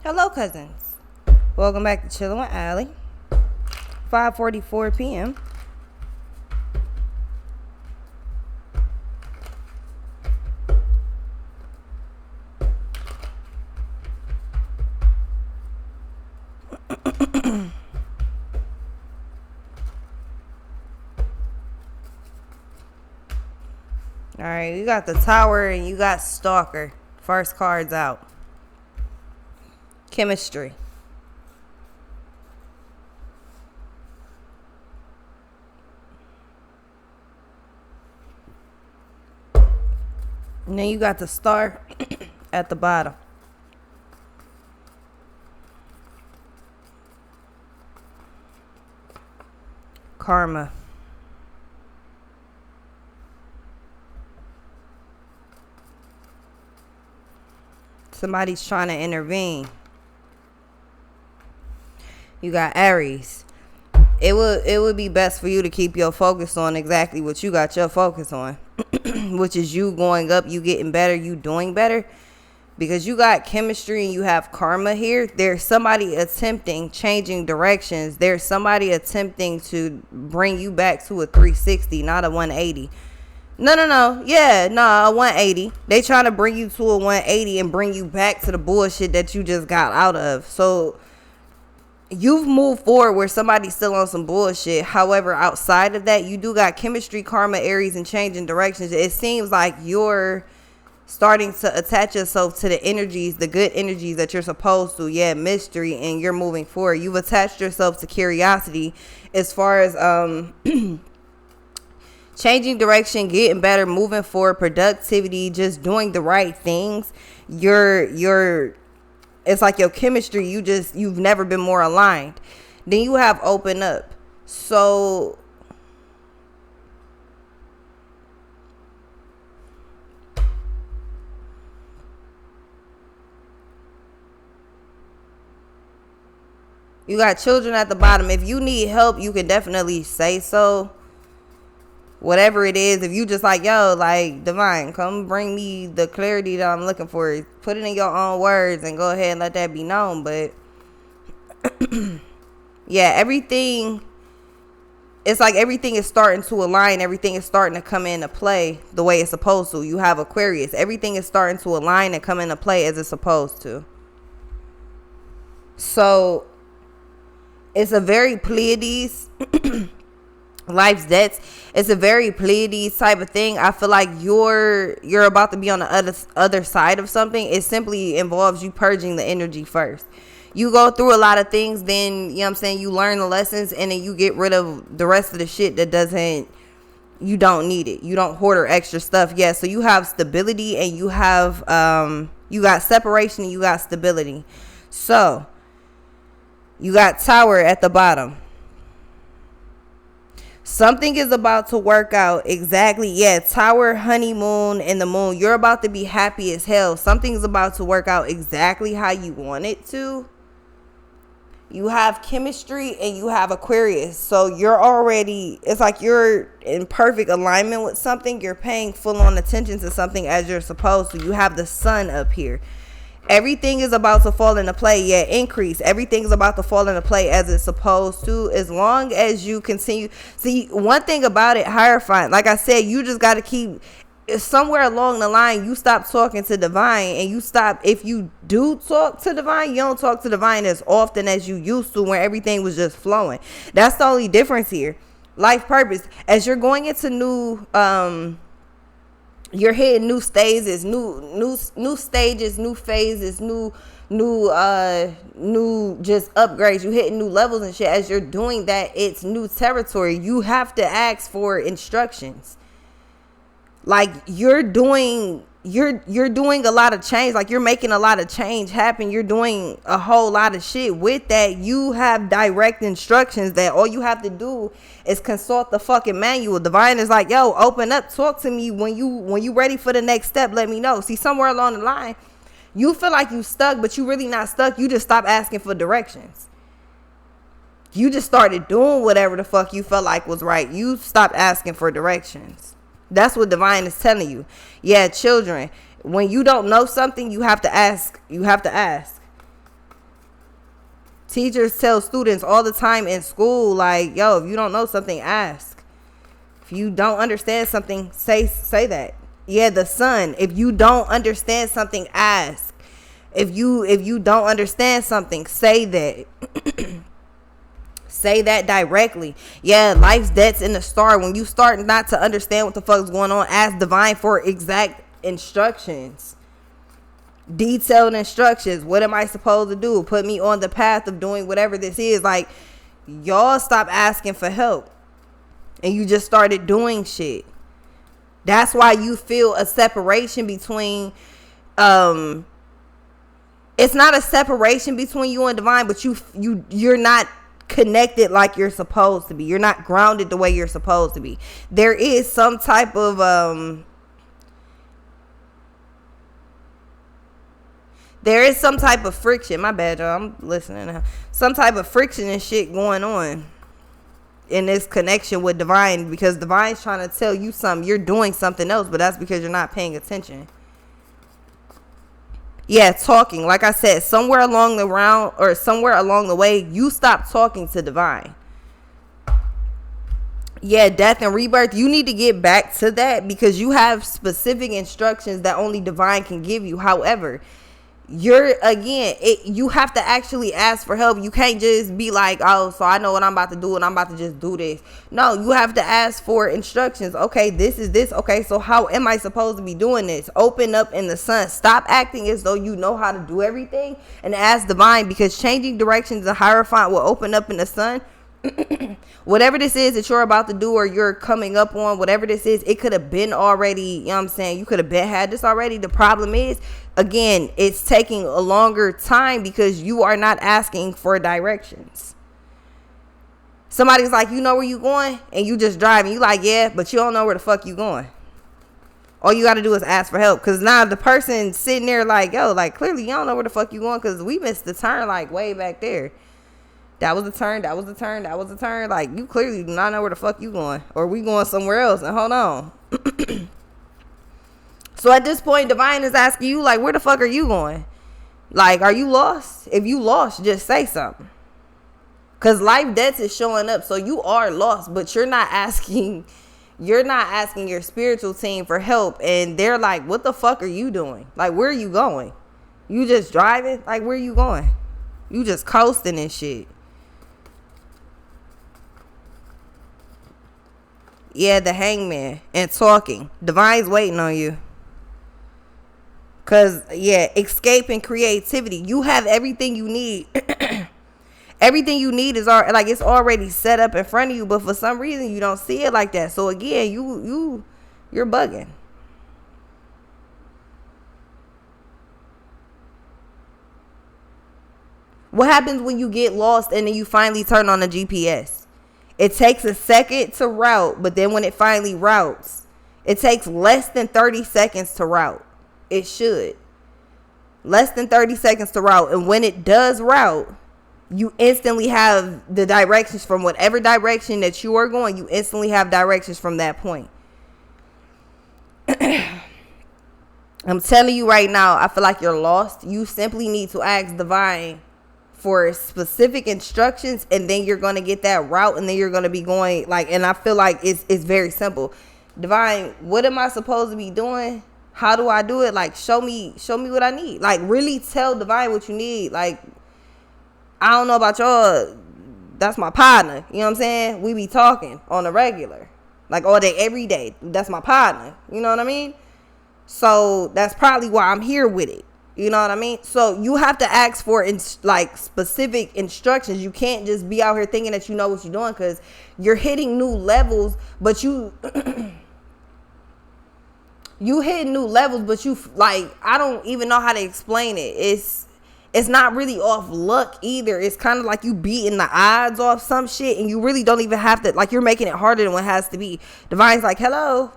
Hello, cousins. Welcome back to Chillin with Allie. 5:44 p.m. Alright, you got the Tower and you got Stalker. First cards out. Chemistry. And then you got the Star at the bottom. Karma. Somebody's trying to intervene. You got Aries. It would be best for you to keep your focus on exactly what you got your focus on, which is you going up, you getting better, you doing better. Because you got chemistry and you have karma here. There's somebody attempting changing directions. There's somebody attempting to bring you back to a 360, not a 180. No. Yeah, a 180. They trying to bring you to a 180 and bring you back to the bullshit that you just got out of. So you've moved forward where somebody's still on some bullshit. However, outside of that, you do got chemistry, karma, Aries, and changing directions. It seems like you're starting to attach yourself to the energies, the good energies that you're supposed to. Yeah, mystery, and you're moving forward. You've attached yourself to curiosity as far as changing direction, getting better, moving forward, productivity, just doing the right things. It's like your chemistry, you've never been more aligned. Then you have open up. So you got children at the bottom. If you need help, you can definitely say so. Whatever it is, if you just like, yo, like, divine, come bring me the clarity that I'm looking for. Put it in your own words and go ahead and let that be known. But yeah, everything, it's like everything is starting to align. Everything is starting to come into play the way it's supposed to. You have Aquarius. Everything is starting to align and come into play as it's supposed to. So it's a very Pleiades. Life's debts. It's a very Pleiades type of thing. I feel like you're about to be on the other side of something. It simply involves you purging the energy first. You go through a lot of things, then, you know what I'm saying, you learn the lessons, and then you get rid of the rest of the shit that you don't need it. You don't hoard extra stuff. Yeah, so you have stability, and you have you got separation, and you got stability. So you got Tower at the bottom. Something is about to work out. Exactly. Yeah. Tower, honeymoon, and the moon. You're about to be happy as hell. Something's about to work out exactly how you want it to. You have chemistry and you have Aquarius. So it's like you're in perfect alignment with something. You're paying full on attention to something as you're supposed to. You have the sun up here. Everything is about to fall into play. Yeah, increase. Everything is about to fall into play as it's supposed to, as long as you continue. See, one thing about it, Hierophant, like I said, you just got to keep, somewhere along the line, you stop talking to divine, and you stop, if you do talk to divine, you don't talk to divine as often as you used to, where everything was just flowing. That's the only difference here. Life purpose. As you're going into new, you're hitting new stages, new stages, new phases, new just upgrades. You hitting new levels and shit. As you're doing that, it's new territory. You have to ask for instructions. Like you're doing a lot of change. Like you're making a lot of change happen. You're doing a whole lot of shit. With that, you have direct instructions that all you have to do is consult the fucking manual. Divine is like, yo, open up, talk to me when you ready for the next step. Let me know. See, somewhere along the line, you feel like you stuck, but you really not stuck. You just stop asking for directions. You just started doing whatever the fuck you felt like was right. You stopped asking for directions. That's what divine is telling you. Yeah, children, when you don't know something, you have to ask. You have to ask. Teachers tell students all the time in school, like, yo, if you don't know something, ask. If you don't understand something, say that. Yeah, the sun. If you don't understand something, ask. If you don't understand something, say that. Say that directly. Yeah, life's debts in the start. When you start not to understand what the fuck's going on, ask divine for exact instructions. Detailed instructions. What am I supposed to do? Put me on the path of doing whatever this is. Like, y'all stop asking for help. And you just started doing shit. That's why you feel a separation between it's not a separation between you and divine, but you're not connected like you're supposed to be. You're not grounded the way you're supposed to be. There is some type of friction. My bad, y'all. I'm listening now. Some type of friction and shit going on in this connection with divine, because divine's trying to tell you something. You're doing something else, but that's because you're not paying attention. Yeah, talking. Like I said, somewhere along the way, you stop talking to divine. Yeah, death and rebirth. You need to get back to that, because you have specific instructions that only divine can give you. However, you have to actually ask for help. You can't just be like, oh, so I know what I'm about to do and I'm about to just do this. No, you have to ask for instructions. Okay, this is this. Okay, so how am I supposed to be doing this? Open up in the sun. Stop acting as though you know how to do everything, and ask divine, because changing directions and Hierophant will open up in the sun. Whatever this is that you're about to do, or you're coming up on, whatever this is, it could have been already, you know what I'm saying? You could have been had this already. The problem is, again, it's taking a longer time because you are not asking for directions. Somebody's like, you know where you going? And you just driving. You like, yeah, but you don't know where the fuck you going. All you got to do is ask for help. Because now the person sitting there like, yo, like, clearly you don't know where the fuck you going, because we missed the turn like way back there. That was the turn. That was the turn. That was the turn. Like, you clearly do not know where the fuck you going. Or we going somewhere else. And hold on. So at this point, divine is asking you, like, where the fuck are you going? Like, are you lost? If you lost, just say something. Because life debts is showing up. So you are lost. But you're not asking your spiritual team for help. And they're like, what the fuck are you doing? Like, where are you going? You just driving? Like, where are you going? You just coasting and shit. Yeah, the hangman and talking. Divine's waiting on you. Because, yeah, escape and creativity. You have everything you need. Everything you need is like it's already set up in front of you. But for some reason, you don't see it like that. So, again, you're bugging. What happens when you get lost and then you finally turn on the GPS? It takes a second to route, but then when it finally routes, it takes less than 30 seconds to route. It should. Less than 30 seconds to route. And when it does route, you instantly have the directions from whatever direction that you are going. You instantly have directions from that point. I'm telling you right now, I feel like you're lost. You simply need to ask divine for specific instructions, and then you're going to get that route, and then you're going to be going like, and I feel like it's very simple. Divine, what am I supposed to be doing? How do I do it? Like, show me what I need. Like, really tell divine what you need. Like, I don't know about y'all, that's my partner, you know what I'm saying? We be talking on a regular, like all day, every day. That's my partner, you know what I mean? So that's probably why I'm here with it. You know what I mean? So you have to ask for like specific instructions. You can't just be out here thinking that you know what you're doing, because you're hitting new levels, but you hit new levels, but you like, I don't even know how to explain it. It's not really off luck either. It's kind of like you beating the odds off some shit, and you really don't even have to, like, you're making it harder than what it has to be. Divine's like, hello.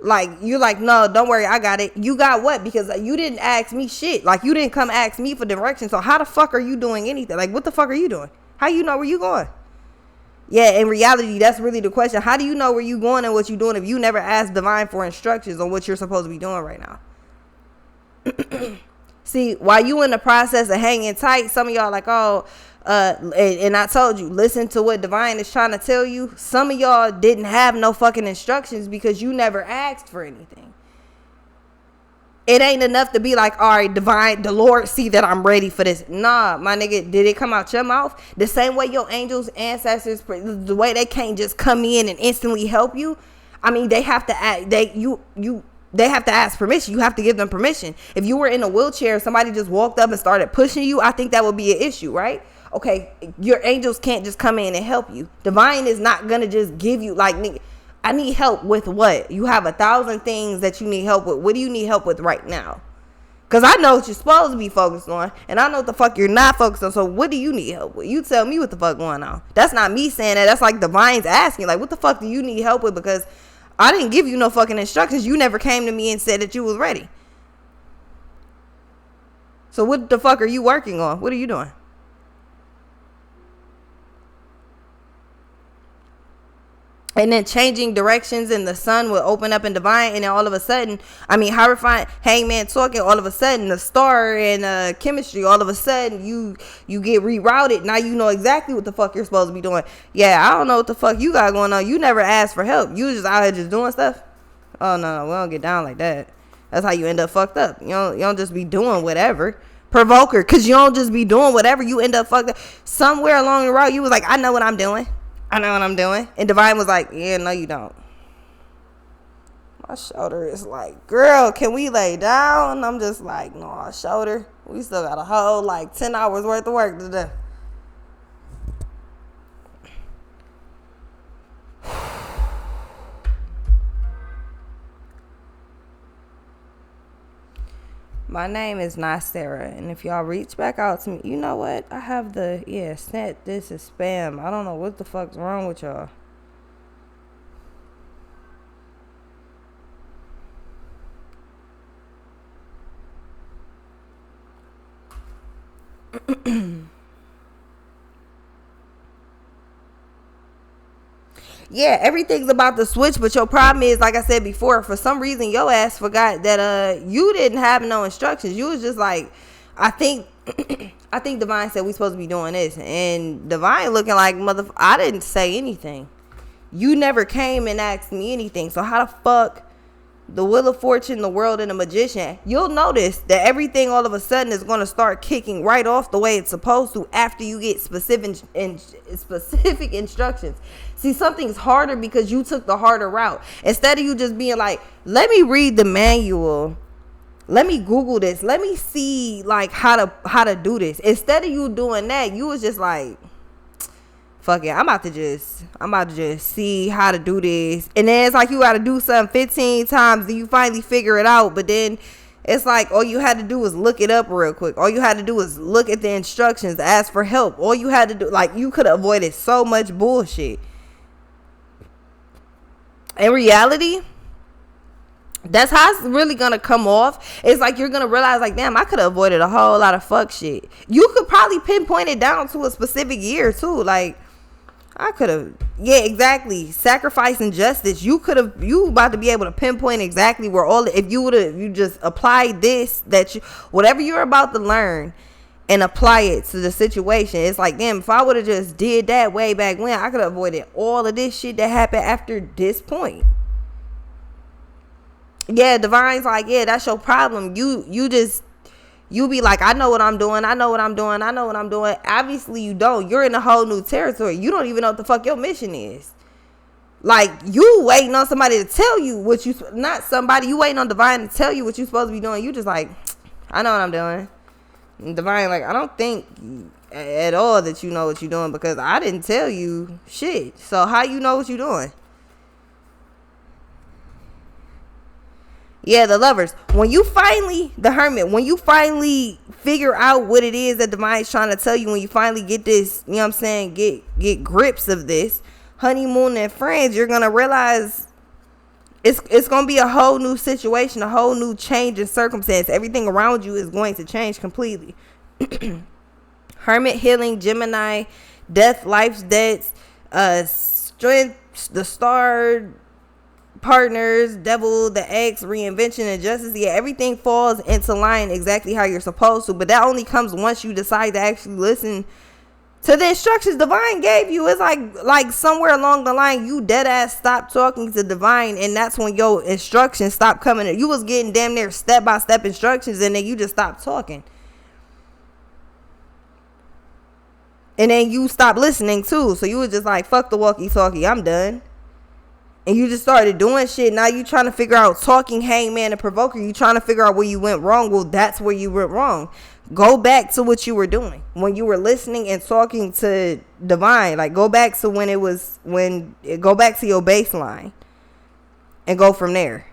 Like, you're like, no, don't worry, I got it. You got what? Because you didn't ask me shit. Like, you didn't come ask me for direction. So how the fuck are you doing anything? Like, what the fuck are you doing? How you know where you going? Yeah, in reality, that's really the question. How do you know where you going and what you doing if you never asked divine for instructions on what you're supposed to be doing right now? See, while you in the process of hanging tight, some of y'all like, oh, and I told you, listen to what divine is trying to tell you. Some of y'all didn't have no fucking instructions because you never asked for anything. It ain't enough to be like, all right, divine, the Lord see that I'm ready for this. Nah, my nigga, did it come out your mouth? The same way your angels, ancestors, the way they can't just come in and instantly help you. I mean, they have to act, they have to ask permission. You have to give them permission. If you were in a wheelchair, somebody just walked up and started pushing you, I think that would be an issue, right? Okay, your angels can't just come in and help you. Divine is not gonna just give you, like, nigga, I need help with what? You have 1,000 things that you need help with. What do you need help with right now? Because I know what you're supposed to be focused on, and I know what the fuck you're not focused on. So what do you need help with? You tell me what the fuck going on. That's not me saying that. That's like divine's asking, like, what the fuck do you need help with? Because I didn't give you no fucking instructions. You never came to me and said that you was ready. So what the fuck are you working on? What are you doing? And then changing directions, and the sun will open up in divine, and then all of a sudden, I mean, how refined hangman talking, all of a sudden the star and chemistry, all of a sudden you get rerouted. Now you know exactly what the fuck you're supposed to be doing. Yeah, I don't know what the fuck you got going on. You never asked for help. You just out here just doing stuff. Oh no, we don't get down like that. That's how you end up fucked up. You don't just be doing whatever. Provoker, cause you don't just be doing whatever. You end up fucked up. Somewhere along the road, you was like, I know what I'm doing. I know what I'm doing. And divine was like, yeah, no, you don't. My shoulder is like, girl, can we lay down? I'm just like, no, shoulder. We still got a whole, like, 10 hours worth of work to do. My name is not Sarah, and if y'all reach back out to me, you know what? I have snap, this is spam. I don't know what the fuck's wrong with y'all. Yeah, everything's about to switch, but your problem is, like I said before, for some reason your ass forgot that you didn't have no instructions. You was just like, I think divine said we supposed to be doing this, and divine looking like, I didn't say anything. You never came and asked me anything. So how the fuck the Wheel of Fortune, the World, and the Magician, you'll notice that everything all of a sudden is going to start kicking right off the way it's supposed to after you get specific instructions. See, something's harder because you took the harder route. Instead of you just being like, let me read the manual, let me Google this, let me see like how to do this. Instead of you doing that, you was just like, fuck it, I'm about to just see how to do this. And then it's like you got to do something 15 times and you finally figure it out. But then it's like all you had to do was look it up real quick. All you had to do was look at the instructions, ask for help. All you had to do, like, you could have avoided so much bullshit. In reality, that's how it's really gonna come off. It's like you're gonna realize, like, damn, I could have avoided a whole lot of fuck shit. You could probably pinpoint it down to a specific year too. Like, I could have, yeah, exactly. Sacrifice and justice. You about to be able to pinpoint exactly where if you just applied this, whatever you're about to learn and apply it to the situation. It's like, damn, if I would have just did that way back when, I could have avoided all of this shit that happened after this point. Yeah, divine's like, yeah, that's your problem. You be like, I know what I'm doing. Obviously you don't. You're in a whole new territory. You don't even know what the fuck your mission is. Like, you waiting on somebody to tell you what you, not somebody, you waiting on divine to tell you what you're supposed to be doing. You just like, I know what I'm doing. And divine like, I don't think at all that you know what you're doing because I didn't tell you shit. So how you know what you're doing? Yeah, the Lovers. The Hermit, when you finally figure out what it is that divine's trying to tell you, when you finally get this, you know what I'm saying, get grips of this, honeymoon and friends, you're going to realize it's going to be a whole new situation, a whole new change in circumstance. Everything around you is going to change completely. Hermit, healing, Gemini, death, life's debts, strength, the star, partners, devil, the ex, reinvention, and justice. Yeah, everything falls into line exactly how you're supposed to. But that only comes once you decide to actually listen to the instructions divine gave you. It's like somewhere along the line you dead ass stopped talking to divine, and that's when your instructions stopped coming. You was getting damn near step by step instructions, and then you just stopped talking, and then you stopped listening too. So you was just like, fuck the walkie talkie, I'm done. And you just started doing shit. Now you trying to figure out talking hangman and provoker. You trying to figure out where you went wrong. Well, that's where you went wrong. Go back to what you were doing when you were listening and talking to divine. Like, go back to go back to your baseline and go from there.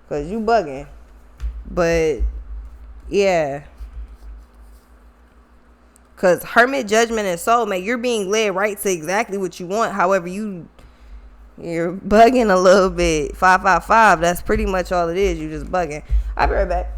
Cause you bugging. But yeah. Cause hermit, judgment, and soulmate, you're being led right to exactly what you want. However, you're bugging a little bit. 555. That's pretty much all it is. You just bugging. I'll be right back.